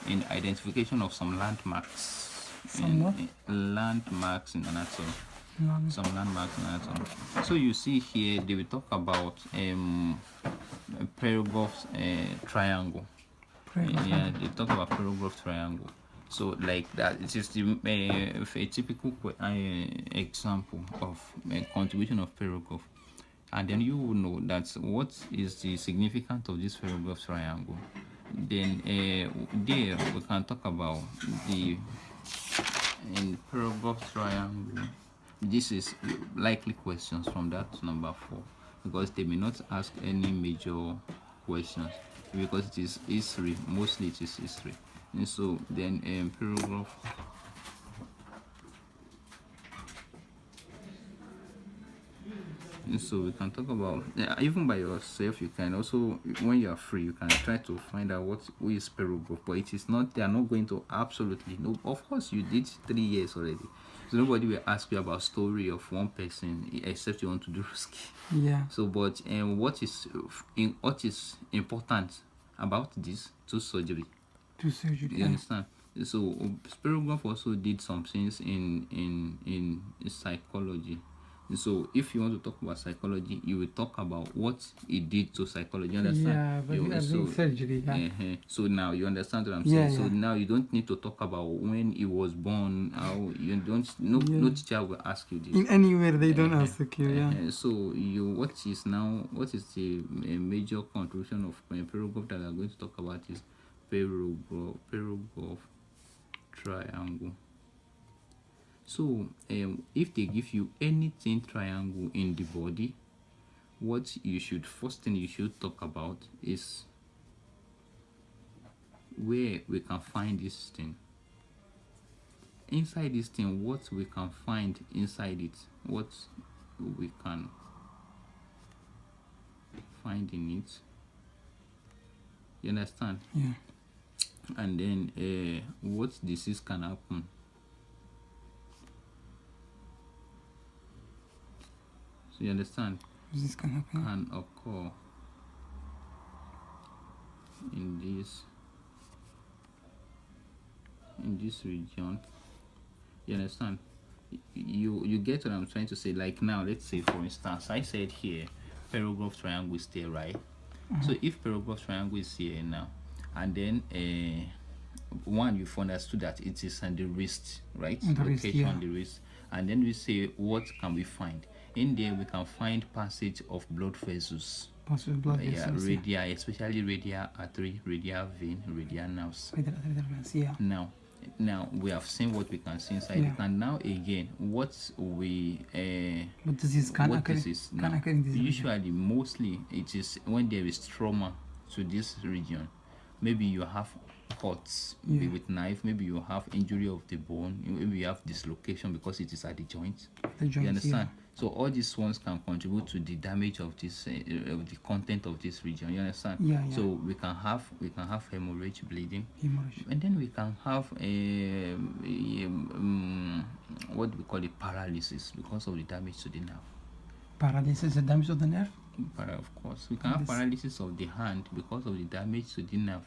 in identification of some landmarks. Landmarks in anatomy. Some landmarks in anatomy. So you see here they will talk about Perigov triangle. Yeah, they talk about Perigov triangle. So like that, it is a typical example of contribution of Perigov. And then you will know that what is the significance of this Perigov triangle. Then there we can talk about the Perigov triangle. This is likely questions from that number 4, because they may not ask any major questions because it is history. Mostly it is history. And so then Perigov. And so we can talk about even by yourself. You can also, when you are free, you can try to find out who is Perigov. But it is not. They are not going to absolutely know. Of course, you did 3 years already, so nobody will ask you about story of one person except you want to do risky. Yeah. So, but what is important about this to surgery? To surgery. You understand? So Perigov also did some things in psychology. So if you want to talk about psychology, you will talk about what it did to psychology. You understand? Yeah, but surgery. Yeah. So now you understand what I'm saying. Yeah. So now you don't need to talk about when he was born. How you don't. No teacher will ask you this. In anywhere they don't ask you. Yeah. So what is the major contribution of Perigov that we are going to talk about is Perigov triangle. So if they give you anything triangle in the body, what you should first thing you should talk about is where we can find this thing. Inside this thing, what we can find inside it, what we can find in it. You understand? Yeah. And then what disease can happen. So you understand? This can happen. Can occur in this region. You understand? You get what I'm trying to say. Like now, let's say for instance, I said here Perigov triangle is there, right? So if Perigov triangle is here now, and then one, you've understood that it is on the wrist, right? On the wrist, yeah. On the wrist. And then we say, what can we find? In there, we can find passage of blood vessels. Passage of blood vessels. Radial, especially radial artery, radial vein, radial nerves. Yeah. Now we have seen what we can see inside it, and now again, what disease can occur in this usually region. Mostly it is when there is trauma to this region. Maybe you have cuts with knife, maybe you have injury of the bone, maybe you have dislocation because it is at the joint. You understand? So all these ones can contribute to the damage of this of the content of this region. You understand? Yeah. So we can have hemorrhage, bleeding, and then we can have what we call a paralysis because of the damage to the nerve. Paralysis, the damage of the nerve? Of course, we can have paralysis of the hand because of the damage to the nerve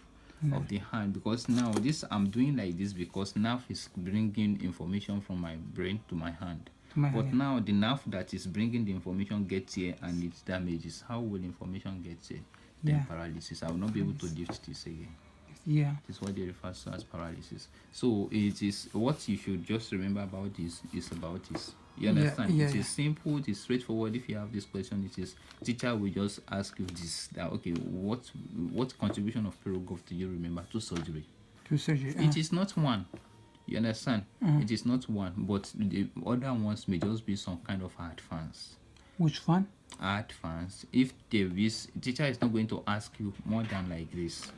of the hand. Because now I'm doing like this because nerve is bringing information from my brain to my hand. But now the nerve that is bringing the information gets here and it damages. How will information get here? Then paralysis. I will not be able to lift this again. Yeah. This is what they refer to as paralysis. So it is what you should just remember about this is about this. You understand? It is simple, it is straightforward. If you have this question, it is teacher will just ask you this, that okay, what contribution of Perigov do you remember to surgery? To surgery. It is not one. You understand? It is not one, but the other ones may just be some kind of advance. Which one? Advance. If there is, teacher is not going to ask you more than like this.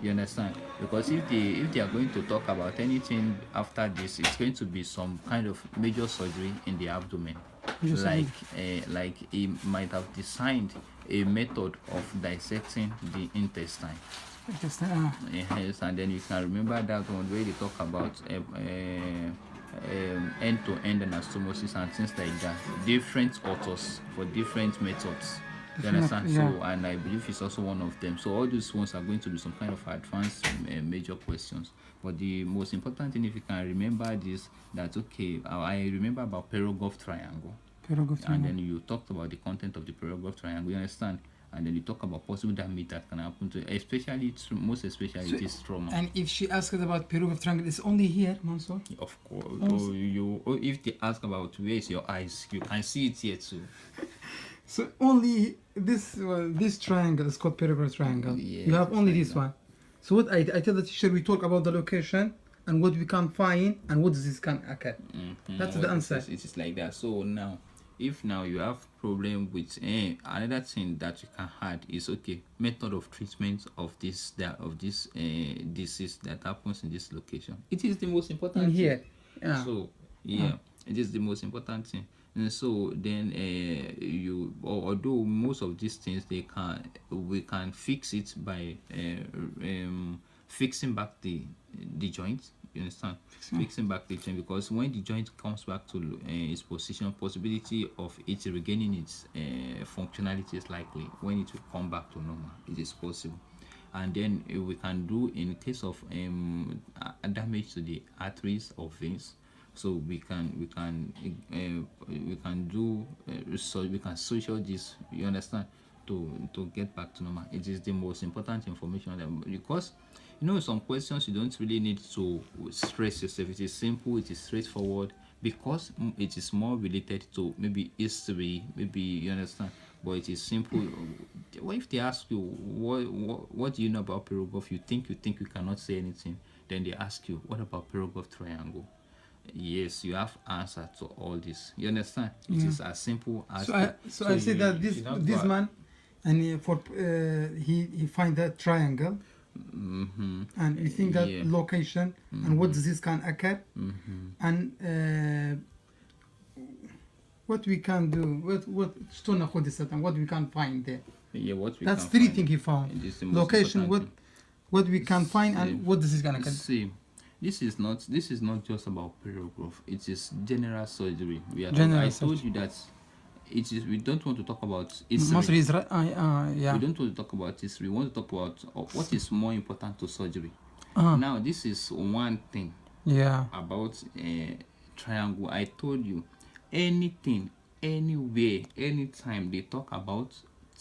You understand? Because if they are going to talk about anything after this, it's going to be some kind of major surgery in the abdomen. Like he might have designed a method of dissecting the intestine. Yes, and then you can remember that one where they talk about end-to-end anastomosis and things like that. Different authors for different methods. You understand? Yeah. So, and I believe it's also one of them. So all these ones are going to be some kind of advanced major questions. But the most important thing, if you can remember this, that okay, I remember about Perogov triangle, Paragraph and then you talked about the content of the Perogov triangle. You understand? And then you talk about possible damage that can happen to, especially most especially So- it is trauma. And if she asks about paragraph triangle, it's only here, Mansour. Of course, Also- if they ask about where is your eyes, you can see it here too. So only this triangle is called paragraph triangle. Yes, You have only like this that. one. So what I tell the teacher, we talk about the location and what we can find and what this can occur. That's the Well, answer. it is like that. So now, if now you have problem with another thing that you can add is okay, method of treatment of this disease that happens in this location. It is the most important In thing. here. Yeah. So yeah, it is the most important thing. And so then although most of these things we can fix it by fixing back the joint. You understand? Fixing back the joint, because when the joint comes back to its position, possibility of it regaining its functionality is likely. When it will come back to normal, it is possible. And then we can do, in case of damage to the arteries or veins, so we can do so we can social this, you understand, to get back to normal. It is the most important information, because you know some questions you don't really need to stress yourself. It is simple, it is straightforward, because it is more related to maybe history, maybe, you understand, but it is simple. What if they ask you what do you know about Pirogov? You think you cannot say anything, then they ask you what about Pirogov triangle? Yes, you have answer to all this. You understand? It is as simple as So I say that you don't this go- man, and he find that triangle, and you think that Yeah. location and what disease can occur, and what we can do, what and what we can find there. Yeah, what we That's can three find. things he found: It is the most location, important what we can find, and what disease can occur. See, this is not just about periograph. It is general surgery. I General told you that it is. We don't want to talk about history. Mostly is right. Yeah. We don't want to talk about history. We want to talk about what is more important to surgery. Uh-huh. Now, this is one thing Yeah. about triangle. I told you, anything, anywhere, anytime they talk about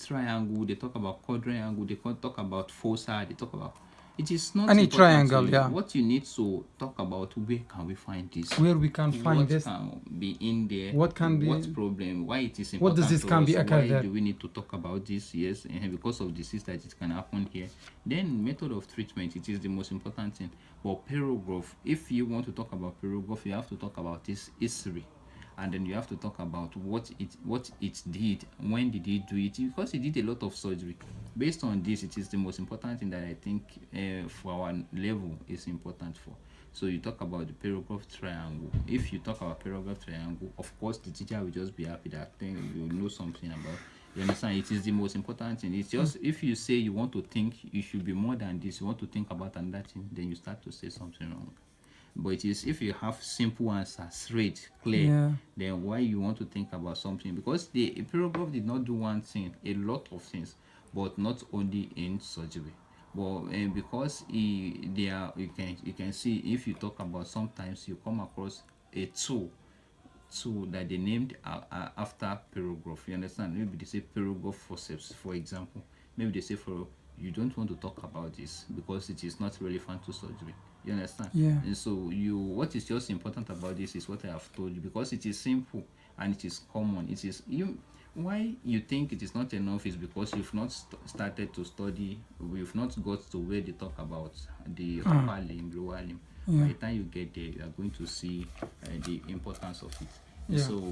triangle, they talk about quadrangle, they talk about fossa, they talk about, it is not Any important triangle, to you. yeah. What you need to talk about, where can we find this? Where we can find what this. can be in there? What can be- what problem? Why it is important? What disease to can us? be occurred Why there? do we need to talk about this? Yes, and because of disease that it can happen here. Then method of treatment, it is the most important thing. But perograph, if you want to talk about perograph, you have to talk about this history, and then you have to talk about what it did, when did it do it, because it did a lot of surgery. Based on this, it is the most important thing that I think for our level is important for. So you talk about the perograph triangle. If you talk about perograph triangle, of course the teacher will just be happy that thing you know something about. You understand? It is the most important thing. It's just, if you say you want to think, you should be more than this, you want to think about another thing, then you start to say something wrong. But it is, if you have simple answer, straight, clear, Yeah. then why you want to think about something? Because the paragraph did not do one thing, a lot of things, but not only in surgery. But because you can see, if you talk about, sometimes you come across a tool that they named after paragraph. You understand? Maybe they say paragraph forceps, for example. Maybe they say, for you don't want to talk about this because it is not relevant to surgery. You understand? Yeah. And so what is just important about this is what I have told you, because it is simple and it is common. It is why you think it is not enough is because you've not started to study. We've not got to where they talk about the upper limb, lower limb. Yeah. By the time you get there, you are going to see the importance of it. Yeah. So